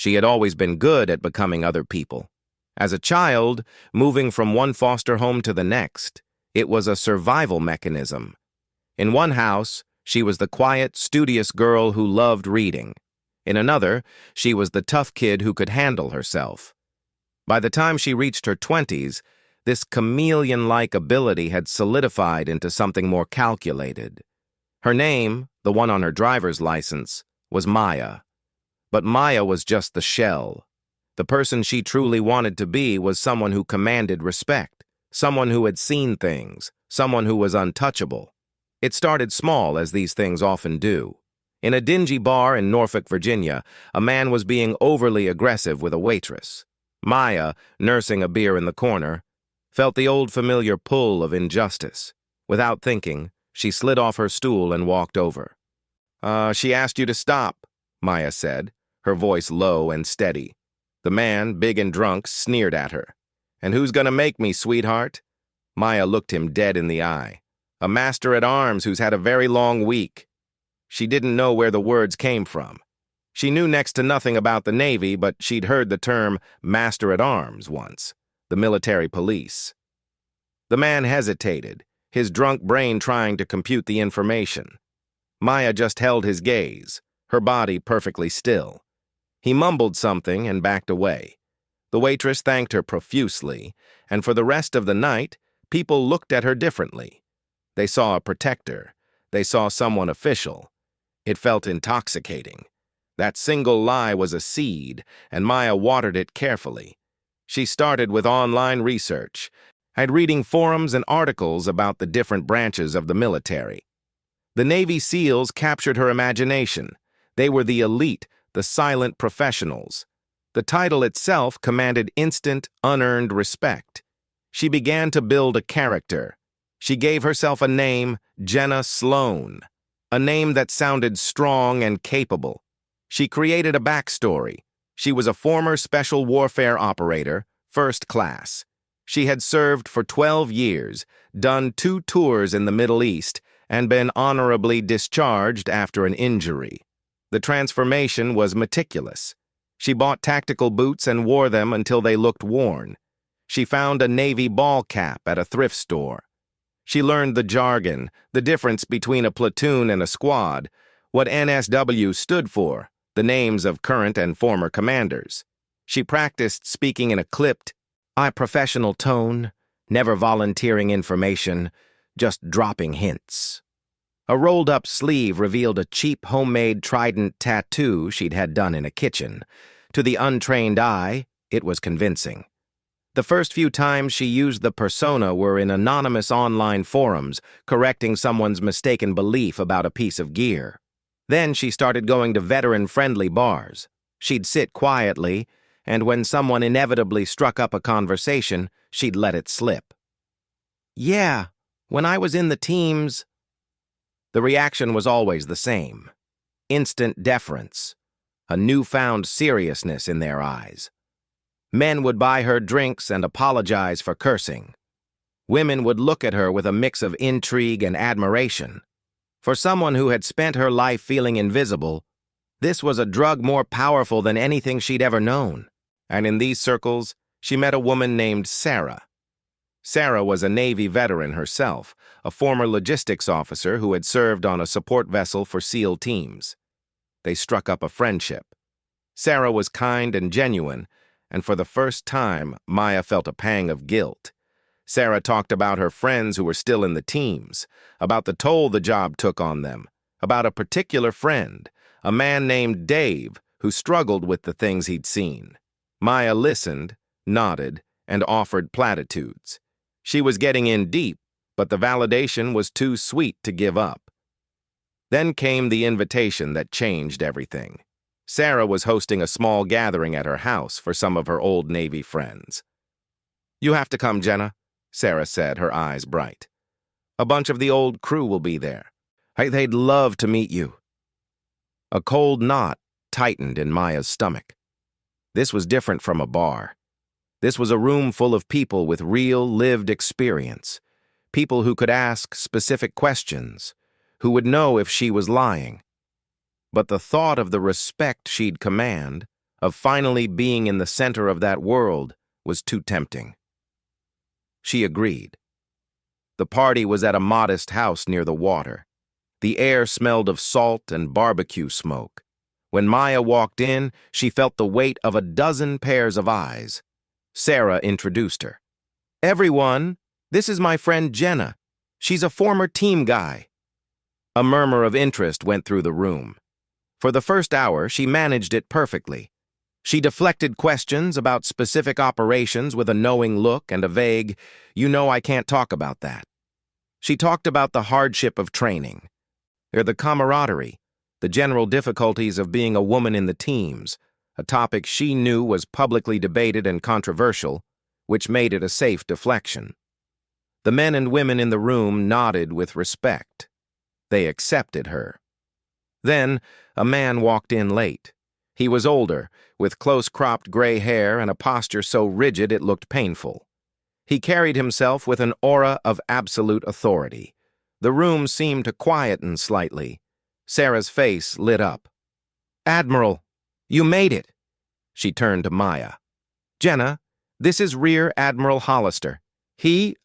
She had always been good at becoming other people. As a child, moving from one foster home to the next, it was a survival mechanism. In one house, she was the quiet, studious girl who loved reading. In another, she was the tough kid who could handle herself. By the time she reached her 20s, this chameleon-like ability had solidified into something more calculated. Her name, the one on her driver's license, was Maya. But Maya was just the shell. The person she truly wanted to be was someone who commanded respect, someone who had seen things, someone who was untouchable. It started small, as these things often do. In a dingy bar in Norfolk, Virginia, a man was being overly aggressive with a waitress. Maya, nursing a beer in the corner, felt the old familiar pull of injustice. Without thinking, she slid off her stool and walked over. She asked you to stop," Maya said, her voice low and steady. The man, big and drunk, sneered at her. "And who's gonna make me, sweetheart?" Maya looked him dead in the eye. "A master-at-arms who's had a very long week." She didn't know where the words came from. She knew next to nothing about the Navy, but she'd heard the term master-at-arms once, the military police. The man hesitated, his drunk brain trying to compute the information. Maya just held his gaze, her body perfectly still. He mumbled something and backed away. The waitress thanked her profusely, and for the rest of the night, people looked at her differently. They saw a protector. They saw someone official. It felt intoxicating. That single lie was a seed, and Maya watered it carefully. She started with online research, reading forums and articles about the different branches of the military. The Navy SEALs captured her imagination. They were the elite, the silent professionals. The title itself commanded instant, unearned respect. She began to build a character. She gave herself a name, Jenna Sloan, a name that sounded strong and capable. She created a backstory. She was a former special warfare operator, first class. She had served for 12 years, done 2 tours in the Middle East, and been honorably discharged after an injury. The transformation was meticulous. She bought tactical boots and wore them until they looked worn. She found a Navy ball cap at a thrift store. She learned the jargon, the difference between a platoon and a squad, what NSW stood for, the names of current and former commanders. She practiced speaking in a clipped, professional tone, never volunteering information, just dropping hints. A rolled-up sleeve revealed a cheap homemade trident tattoo she'd had done in a kitchen. To the untrained eye, it was convincing. The first few times she used the persona were in anonymous online forums, correcting someone's mistaken belief about a piece of gear. Then she started going to veteran-friendly bars. She'd sit quietly, and when someone inevitably struck up a conversation, she'd let it slip. "Yeah, when I was in the teams..." The reaction was always the same. Instant deference. A newfound seriousness in their eyes. Men would buy her drinks and apologize for cursing. Women would look at her with a mix of intrigue and admiration. For someone who had spent her life feeling invisible, this was a drug more powerful than anything she'd ever known. And in these circles, she met a woman named Sarah. Sarah was a Navy veteran herself, a former logistics officer who had served on a support vessel for SEAL teams. They struck up a friendship. Sarah was kind and genuine, and for the first time, Maya felt a pang of guilt. Sarah talked about her friends who were still in the teams, about the toll the job took on them, about a particular friend, a man named Dave, who struggled with the things he'd seen. Maya listened, nodded, and offered platitudes. She was getting in deep, but the validation was too sweet to give up. Then came the invitation that changed everything. Sarah was hosting a small gathering at her house for some of her old Navy friends. "You have to come, Jenna," Sarah said, her eyes bright. "A bunch of the old crew will be there. They'd love to meet you." A cold knot tightened in Maya's stomach. This was different from a bar. This was a room full of people with real, lived experience. People who could ask specific questions, who would know if she was lying. But the thought of the respect she'd command, of finally being in the center of that world was too tempting. She agreed. The party was at a modest house near the water. The air smelled of salt and barbecue smoke. When Maya walked in, she felt the weight of a dozen pairs of eyes. Sarah introduced her. "Everyone, this is my friend Jenna. She's a former team guy." A murmur of interest went through the room. For the first hour, she managed it perfectly. She deflected questions about specific operations with a knowing look and a vague, "You know I can't talk about that." She talked about the hardship of training, or the camaraderie, the general difficulties of being a woman in the teams, a topic she knew was publicly debated and controversial, which made it a safe deflection. The men and women in the room nodded with respect. They accepted her. Then, a man walked in late. He was older, with close-cropped gray hair and a posture so rigid it looked painful. He carried himself with an aura of absolute authority. The room seemed to quieten slightly. Sarah's face lit up. "Admiral, you made it." She turned to Maya. "Jenna, this is Rear Admiral Hollister. He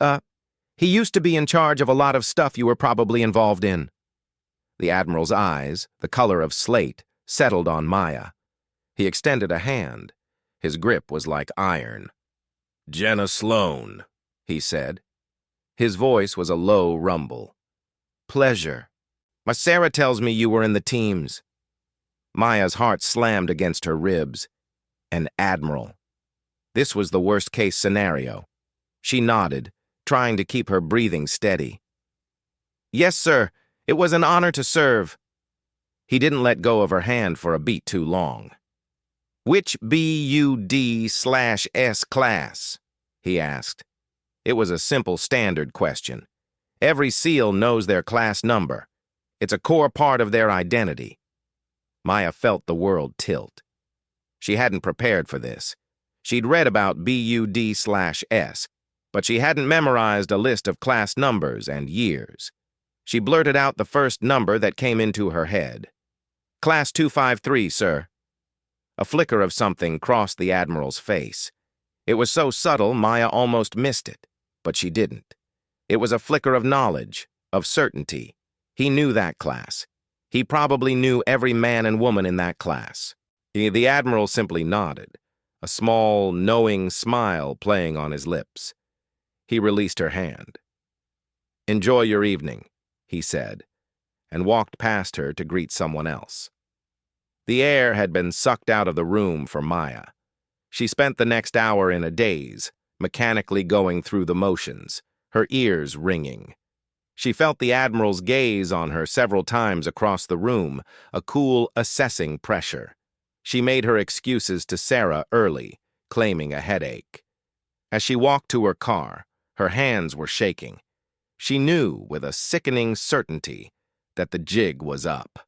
used to be in charge of a lot of stuff you were probably involved in." The Admiral's eyes, the color of slate, settled on Maya. He extended a hand. His grip was like iron. "Jenna Sloan," he said. His voice was a low rumble. "Pleasure. My Sarah tells me you were in the teams." Maya's heart slammed against her ribs. An admiral. This was the worst-case scenario. She nodded, trying to keep her breathing steady. "Yes, sir. It was an honor to serve." He didn't let go of her hand for a beat too long. "Which BUD/S class?" he asked. It was a simple standard question. Every SEAL knows their class number. It's a core part of their identity. Maya felt the world tilt. She hadn't prepared for this. She'd read about BUD/S, but she hadn't memorized a list of class numbers and years. She blurted out the first number that came into her head. "Class 253, sir." A flicker of something crossed the Admiral's face. It was so subtle Maya almost missed it, but she didn't. It was a flicker of knowledge, of certainty. He knew that class. He probably knew every man and woman in that class. The Admiral simply nodded, a small, knowing smile playing on his lips. He released her hand. "Enjoy your evening," he said, and walked past her to greet someone else. The air had been sucked out of the room for Maya. She spent the next hour in a daze, mechanically going through the motions, her ears ringing. She felt the Admiral's gaze on her several times across the room, a cool, assessing pressure. She made her excuses to Sarah early, claiming a headache. As she walked to her car, her hands were shaking. She knew with a sickening certainty that the jig was up.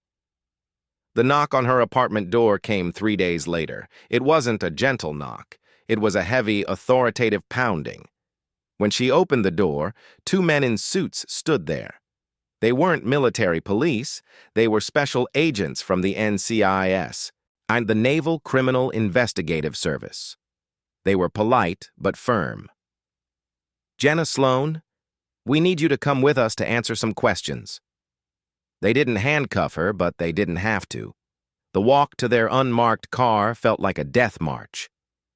The knock on her apartment door came 3 days later. It wasn't a gentle knock. It was a heavy, authoritative pounding. When she opened the door, 2 men in suits stood there. They weren't military police. They were special agents from the NCIS and the Naval Criminal Investigative Service. They were polite but firm. "Jenna Sloan, we need you to come with us to answer some questions." They didn't handcuff her, but they didn't have to. The walk to their unmarked car felt like a death march.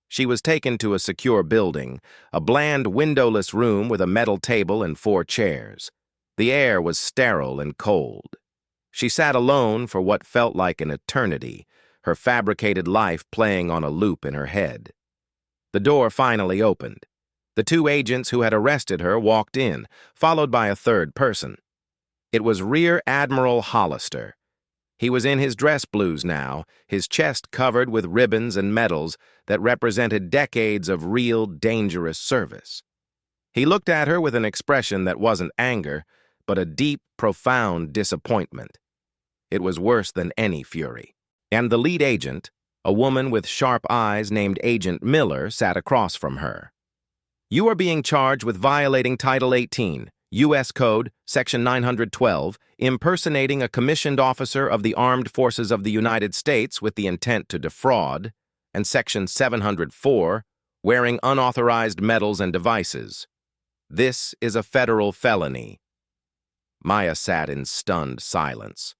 She was taken to a secure building, a bland windowless room with a metal table and 4 chairs. The air was sterile and cold. She sat alone for what felt like an eternity, her fabricated life playing on a loop in her head. The door finally opened. The 2 agents who had arrested her walked in, followed by a 3rd person. It was Rear Admiral Hollister. He was in his dress blues now, his chest covered with ribbons and medals that represented decades of real, dangerous service. He looked at her with an expression that wasn't anger, but a deep, profound disappointment. It was worse than any fury. And the lead agent, a woman with sharp eyes named Agent Miller, sat across from her. "You are being charged with violating Title 18, U.S. Code, Section 912, impersonating a commissioned officer of the Armed Forces of the United States with the intent to defraud," and Section 704, wearing unauthorized metals and devices. This is a federal felony. Maya sat in stunned silence.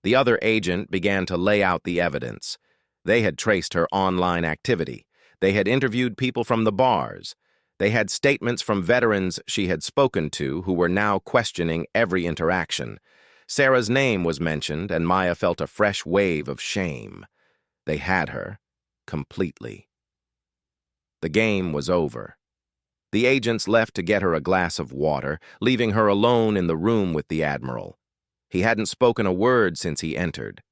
The other agent began to lay out the evidence. They had traced her online activity. They had interviewed people from the bars. They had statements from veterans she had spoken to who were now questioning every interaction. Sarah's name was mentioned, and Maya felt a fresh wave of shame. They had her completely. The game was over. The agents left to get her a glass of water, leaving her alone in the room with the Admiral. He hadn't spoken a word since he entered.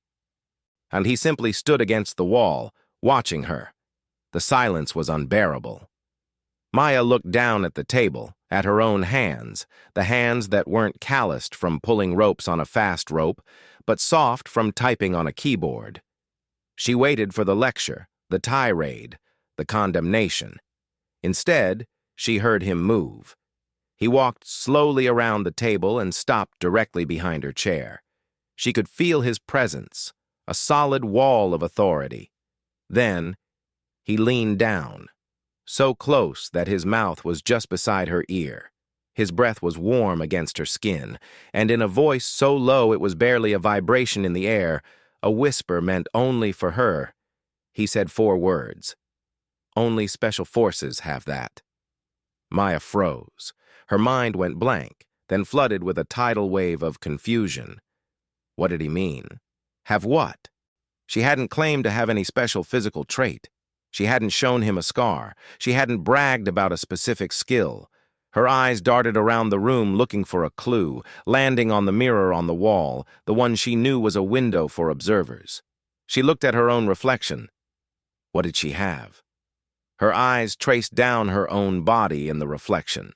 And he simply stood against the wall, watching her. The silence was unbearable. Maya looked down at the table, at her own hands, the hands that weren't calloused from pulling ropes on a fast rope, but soft from typing on a keyboard. She waited for the lecture, the tirade, the condemnation. Instead, she heard him move. He walked slowly around the table and stopped directly behind her chair. She could feel his presence, a solid wall of authority. Then, he leaned down, so close that his mouth was just beside her ear. His breath was warm against her skin, and in a voice so low it was barely a vibration in the air, a whisper meant only for her, he said 4 words. Only Special Forces have that. Maya froze. Her mind went blank, then flooded with a tidal wave of confusion. What did he mean? Have what? She hadn't claimed to have any special physical trait. She hadn't shown him a scar. She hadn't bragged about a specific skill. Her eyes darted around the room looking for a clue, landing on the mirror on the wall, the one she knew was a window for observers. She looked at her own reflection. What did she have? Her eyes traced down her own body in the reflection.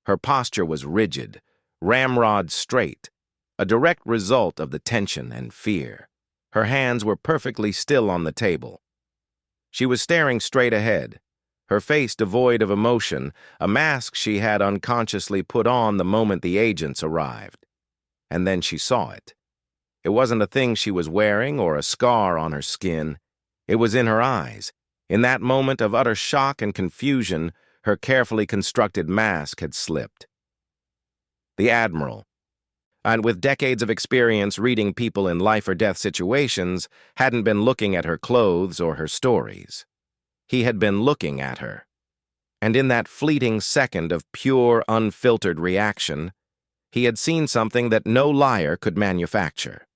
Her posture was rigid, ramrod straight, a direct result of the tension and fear. Her hands were perfectly still on the table. She was staring straight ahead, her face devoid of emotion, a mask she had unconsciously put on the moment the agents arrived. And then she saw it. It wasn't a thing she was wearing or a scar on her skin. It was in her eyes. In that moment of utter shock and confusion, her carefully constructed mask had slipped. The Admiral, and with decades of experience reading people in life-or-death situations, hadn't been looking at her clothes or her stories. He had been looking at her. And in that fleeting second of pure, unfiltered reaction, he had seen something that no liar could manufacture.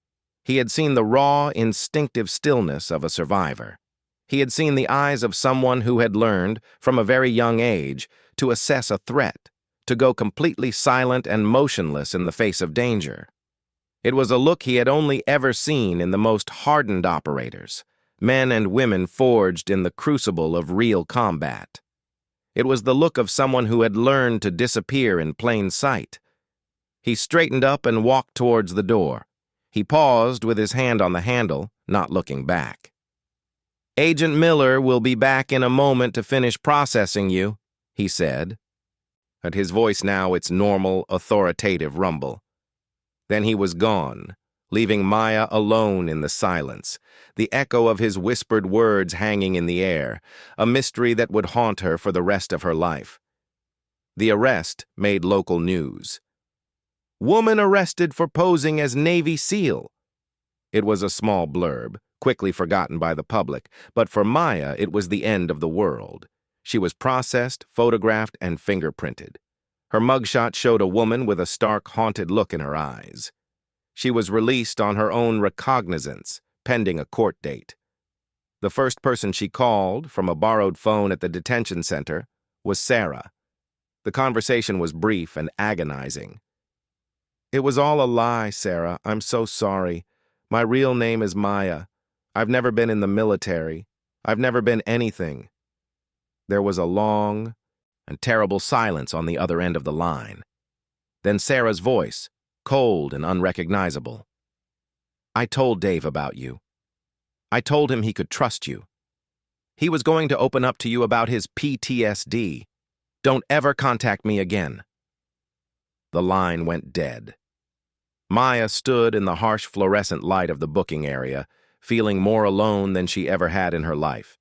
He had seen the raw, instinctive stillness of a survivor. He had seen the eyes of someone who had learned, from a very young age, to assess a threat, to go completely silent and motionless in the face of danger. It was a look he had only ever seen in the most hardened operators, men and women forged in the crucible of real combat. It was the look of someone who had learned to disappear in plain sight. He straightened up and walked towards the door. He paused with his hand on the handle, not looking back. "Agent Miller will be back in a moment to finish processing you," he said. At his voice now its normal, authoritative rumble. Then he was gone, leaving Maya alone in the silence, the echo of his whispered words hanging in the air, a mystery that would haunt her for the rest of her life. The arrest made local news. "Woman arrested for posing as Navy SEAL." It was a small blurb, quickly forgotten by the public, but for Maya it was the end of the world. She was processed, photographed, and fingerprinted. Her mugshot showed a woman with a stark, haunted look in her eyes. She was released on her own recognizance, pending a court date. The first person she called, from a borrowed phone at the detention center, was Sarah. The conversation was brief and agonizing. "It was all a lie, Sarah. I'm so sorry. My real name is Maya. I've never been in the military. I've never been anything." There was a long and terrible silence on the other end of the line. Then Sarah's voice, cold and unrecognizable. "I told Dave about you. I told him he could trust you. He was going to open up to you about his PTSD. Don't ever contact me again." The line went dead. Maya stood in the harsh fluorescent light of the booking area, feeling more alone than she ever had in her life.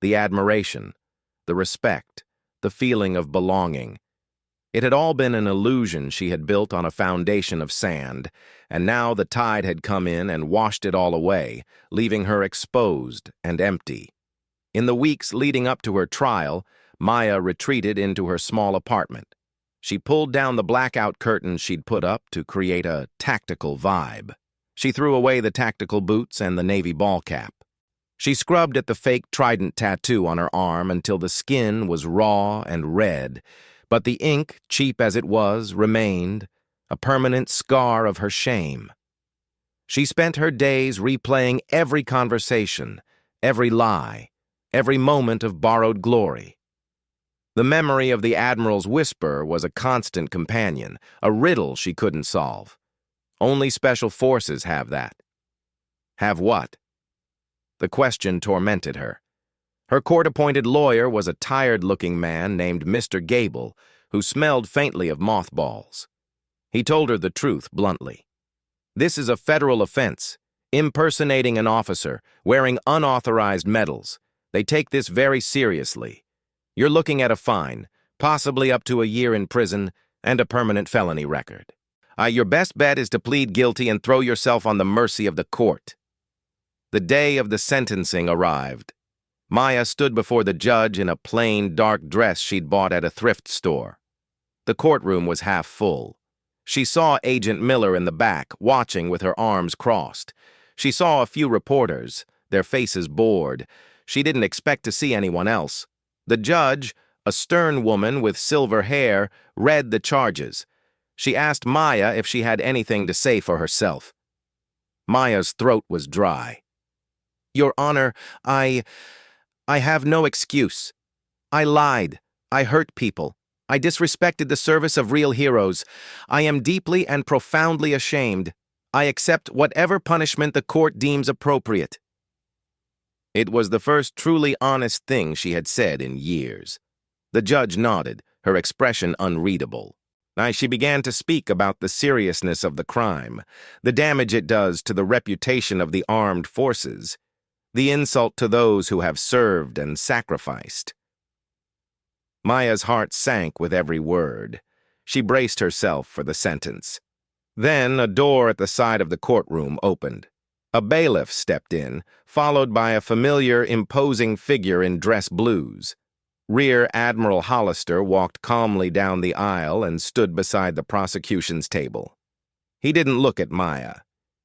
the admiration, the respect, the feeling of belonging. It had all been an illusion she had built on a foundation of sand, and now the tide had come in and washed it all away, leaving her exposed and empty. In the weeks leading up to her trial, Maya retreated into her small apartment. She pulled down the blackout curtains she'd put up to create a tactical vibe. She threw away the tactical boots and the navy ball cap. She scrubbed at the fake trident tattoo on her arm until the skin was raw and red, but the ink, cheap as it was, remained, a permanent scar of her shame. She spent her days replaying every conversation, every lie, every moment of borrowed glory. The memory of the Admiral's whisper was a constant companion, a riddle she couldn't solve. Only special forces have that. Have what? The question tormented her. Her court-appointed lawyer was a tired-looking man named Mr. Gable, who smelled faintly of mothballs. He told her the truth bluntly. This is a federal offense, impersonating an officer, wearing unauthorized medals. They take this very seriously. You're looking at a fine, possibly up to a year in prison, and a permanent felony record. Your best bet is to plead guilty and throw yourself on the mercy of the court. The day of the sentencing arrived. Maya stood before the judge in a plain, dark dress she'd bought at a thrift store. The courtroom was half full. She saw Agent Miller in the back, watching with her arms crossed. She saw a few reporters, their faces bored. She didn't expect to see anyone else. The judge, a stern woman with silver hair, read the charges. She asked Maya if she had anything to say for herself. Maya's throat was dry. Your Honor, I have no excuse. I lied. I hurt people. I disrespected the service of real heroes. I am deeply and profoundly ashamed. I accept whatever punishment the court deems appropriate. It was the first truly honest thing she had said in years. The judge nodded, her expression unreadable. She began to speak about the seriousness of the crime, the damage it does to the reputation of the armed forces, the insult to those who have served and sacrificed. Maya's heart sank with every word. She braced herself for the sentence. Then a door at the side of the courtroom opened. A bailiff stepped in, followed by a familiar, imposing figure in dress blues. Rear Admiral Hollister walked calmly down the aisle and stood beside the prosecution's table. He didn't look at Maya.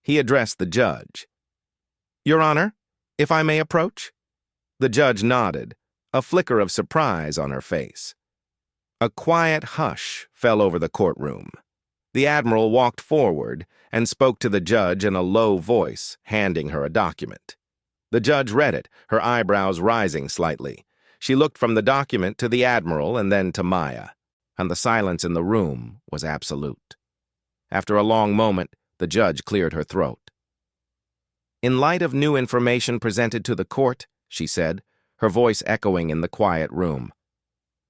He addressed the judge. Your Honor, if I may approach? The judge nodded, a flicker of surprise on her face. A quiet hush fell over the courtroom. The Admiral walked forward and spoke to the judge in a low voice, handing her a document. The judge read it, her eyebrows rising slightly. She looked from the document to the Admiral and then to Maya, and the silence in the room was absolute. After a long moment, the judge cleared her throat. In light of new information presented to the court, she said, her voice echoing in the quiet room,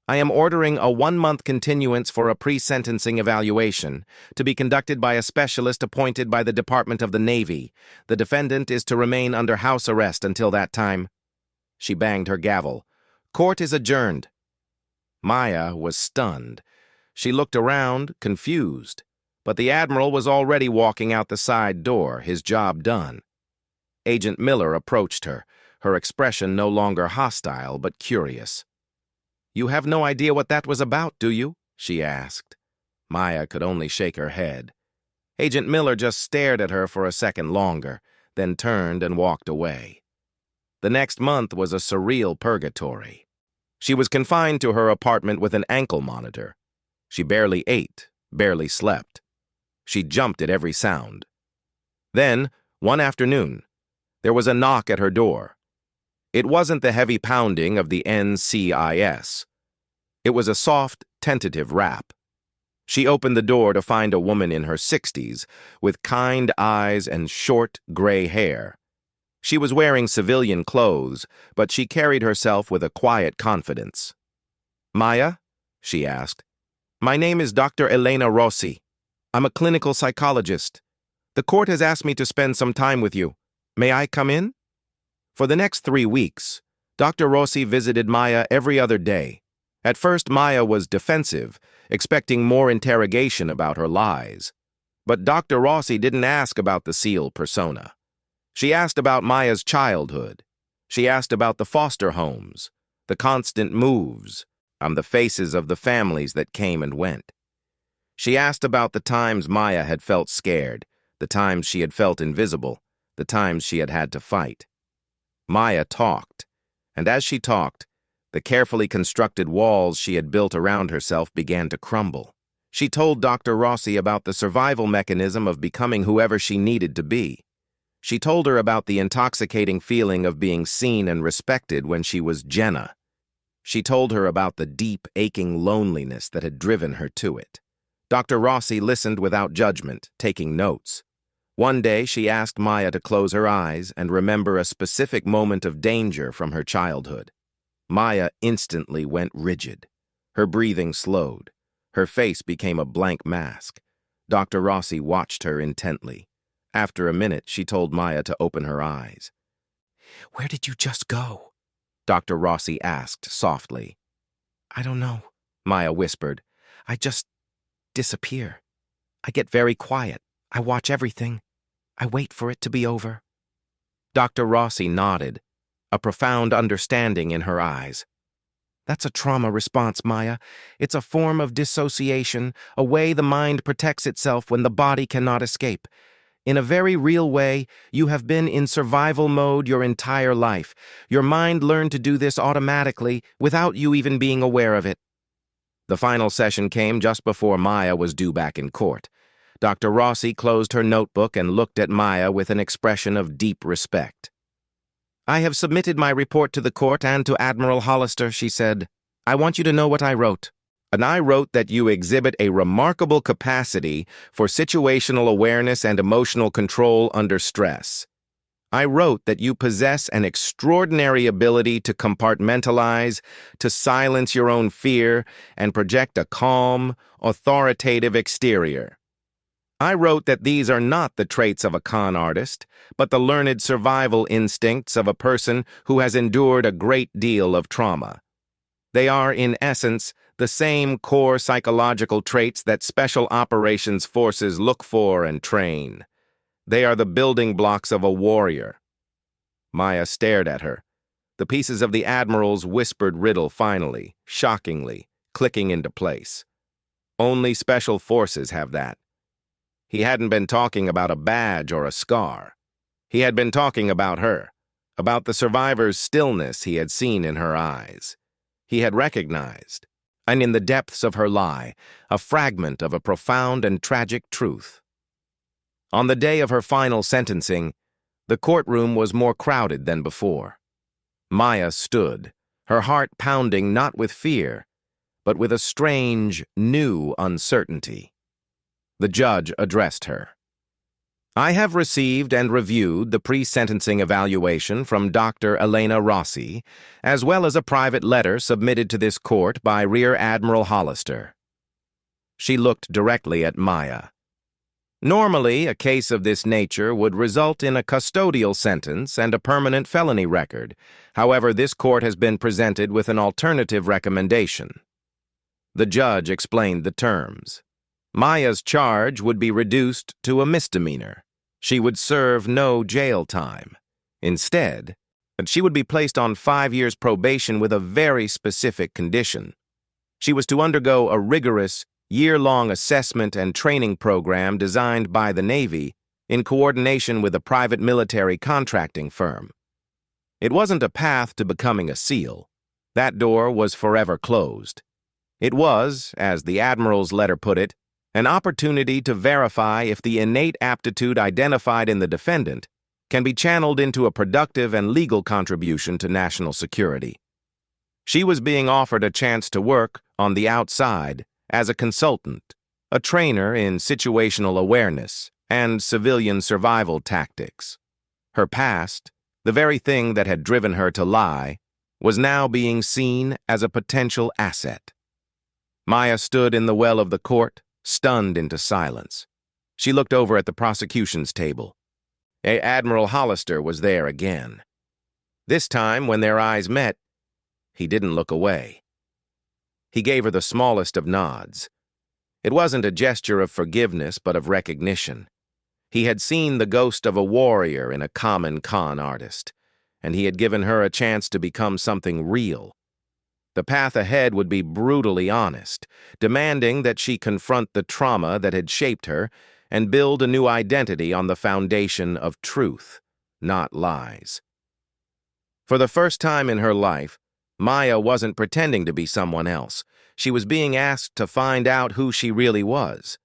I am ordering a 1-month continuance for a pre-sentencing evaluation to be conducted by a specialist appointed by the Department of the Navy. The defendant is to remain under house arrest until that time. She banged her gavel. Court is adjourned. Maya was stunned. She looked around, confused, but the Admiral was already walking out the side door, his job done. Agent Miller approached her, her expression no longer hostile but curious. You have no idea what that was about, do you? She asked. Maya could only shake her head. Agent Miller just stared at her for a second longer, then turned and walked away. The next month was a surreal purgatory. She was confined to her apartment with an ankle monitor. She barely ate, barely slept. She jumped at every sound. Then, one afternoon, there was a knock at her door. It wasn't the heavy pounding of the NCIS. It was a soft, tentative rap. She opened the door to find a woman in her 60s, with kind eyes and short, gray hair. She was wearing civilian clothes, but she carried herself with a quiet confidence. Maya? She asked. My name is Dr. Elena Rossi. I'm a clinical psychologist. The court has asked me to spend some time with you. May I come in? For the next 3 weeks, Dr. Rossi visited Maya every other day. At first, Maya was defensive, expecting more interrogation about her lies. But Dr. Rossi didn't ask about the SEAL persona. She asked about Maya's childhood. She asked about the foster homes, the constant moves, the faces of the families that came and went. She asked about the times Maya had felt scared, the times she had felt invisible, the times she had had to fight. Maya talked, and as she talked, the carefully constructed walls she had built around herself began to crumble. She told Dr. Rossi about the survival mechanism of becoming whoever she needed to be. She told her about the intoxicating feeling of being seen and respected when she was Jenna. She told her about the deep, aching loneliness that had driven her to it. Dr. Rossi listened without judgment, taking notes. One day, she asked Maya to close her eyes and remember a specific moment of danger from her childhood. Maya instantly went rigid. Her breathing slowed. Her face became a blank mask. Dr. Rossi watched her intently. After a minute, she told Maya to open her eyes. "Where did you just go?" Dr. Rossi asked softly. "I don't know," Maya whispered. "I just disappear. I get very quiet. I watch everything. I wait for it to be over." Dr. Rossi nodded, a profound understanding in her eyes. "That's a trauma response, Maya. It's a form of dissociation, a way the mind protects itself when the body cannot escape. In a very real way, you have been in survival mode your entire life. Your mind learned to do this automatically without you even being aware of it." The final session came just before Maya was due back in court. Dr. Rossi closed her notebook and looked at Maya with an expression of deep respect. "I have submitted my report to the court and to Admiral Hollister," she said. "I want you to know what I wrote. And I wrote that you exhibit a remarkable capacity for situational awareness and emotional control under stress. I wrote that you possess an extraordinary ability to compartmentalize, to silence your own fear, and project a calm, authoritative exterior. I wrote that these are not the traits of a con artist, but the learned survival instincts of a person who has endured a great deal of trauma. They are, in essence, the same core psychological traits that special operations forces look for and train. They are the building blocks of a warrior." Maya stared at her. The pieces of the Admiral's whispered riddle finally, shockingly, clicking into place. Only special forces have that. He hadn't been talking about a badge or a scar. He had been talking about her, about the survivor's stillness he had seen in her eyes. He had recognized, and in the depths of her lie, a fragment of a profound and tragic truth. On the day of her final sentencing, the courtroom was more crowded than before. Maya stood, her heart pounding not with fear, but with a strange, new uncertainty. The judge addressed her. "I have received and reviewed the pre-sentencing evaluation from Dr. Elena Rossi, as well as a private letter submitted to this court by Rear Admiral Hollister." She looked directly at Maya. Normally, a case of this nature would result in a custodial sentence and a permanent felony record. However, this court has been presented with an alternative recommendation. The judge explained the terms. Maya's charge would be reduced to a misdemeanor. She would serve no jail time. Instead, she would be placed on 5 years probation with a very specific condition. She was to undergo a rigorous, year-long assessment and training program designed by the Navy in coordination with a private military contracting firm. It wasn't a path to becoming a SEAL. That door was forever closed. It was, as the Admiral's letter put it, an opportunity to verify if the innate aptitude identified in the defendant can be channeled into a productive and legal contribution to national security. She was being offered a chance to work on the outside as a consultant, a trainer in situational awareness and civilian survival tactics. Her past, the very thing that had driven her to lie, was now being seen as a potential asset. Maya stood in the well of the court, stunned into silence. She looked over at the prosecution's table. Admiral Hollister was there again. This time, when their eyes met, he didn't look away. He gave her the smallest of nods. It wasn't a gesture of forgiveness, but of recognition. He had seen the ghost of a warrior in a common con artist, and he had given her a chance to become something real. The path ahead would be brutally honest, demanding that she confront the trauma that had shaped her and build a new identity on the foundation of truth, not lies. For the first time in her life, Maya wasn't pretending to be someone else. She was being asked to find out who she really was.